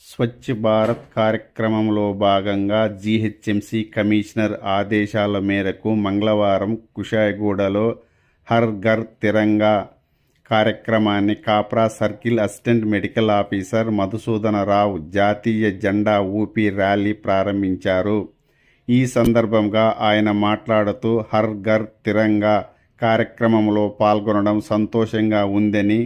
స్వచ్ఛ భారత్ కార్యక్రమంలో భాగంగా GHMC commissioner ఆదేశాల మేరకు మంగళవారం కుషాయిగూడలో హర్ ఘర్ తిరంగా కార్యక్రమాన్ని Kapra circle assistant medical officer Madhusudana Rao జాతీయ జెండా ఊపి ర్యాలీ ప్రారంభించారు. ఈ సందర్భంగా ఆయన మాట్లాడుతూ హర్ ఘర్ తిరంగా కార్యక్రమంలో పాల్గొనడం సంతోషంగా ఉందని,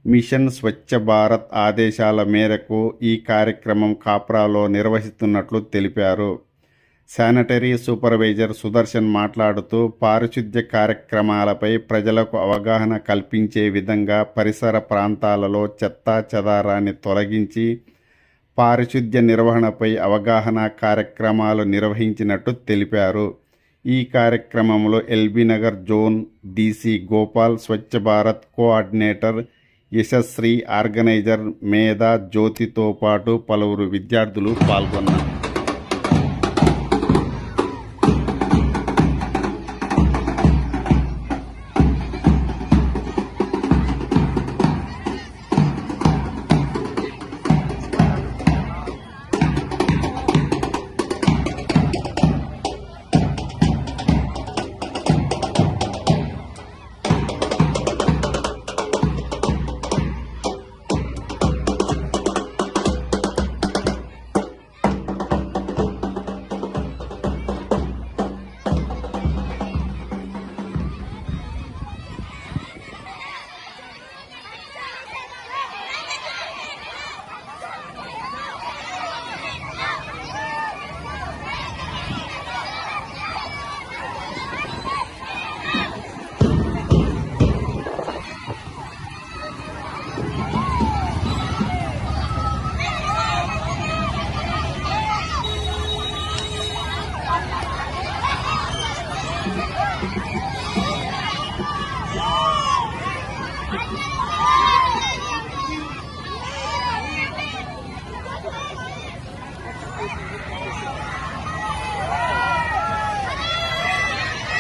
మిషన్ స్వచ్ఛ భారత్ ఆదేశాల మేరకు ఈ కార్యక్రమం కాప్రాలో నిర్వహిస్తున్నట్లు తెలిపారు. శానిటరీ సూపర్వైజర్ సుదర్శన్ మాట్లాడుతూ పారిశుద్ధ్య కార్యక్రమాలపై ప్రజలకు అవగాహన కల్పించే విధంగా పరిసర ప్రాంతాలలో చెత్తా చెదారాన్ని తొలగించి పారిశుద్ధ్య నిర్వహణపై అవగాహన కార్యక్రమాలు నిర్వహించినట్టు తెలిపారు. ఈ కార్యక్రమంలో LB Nagar zone DC Gopal, Swachh Bharat coordinator Yashasri, organiser మేధా జ్యోతితో పాటు పలువురు విద్యార్థులు పాల్గొన్నారు.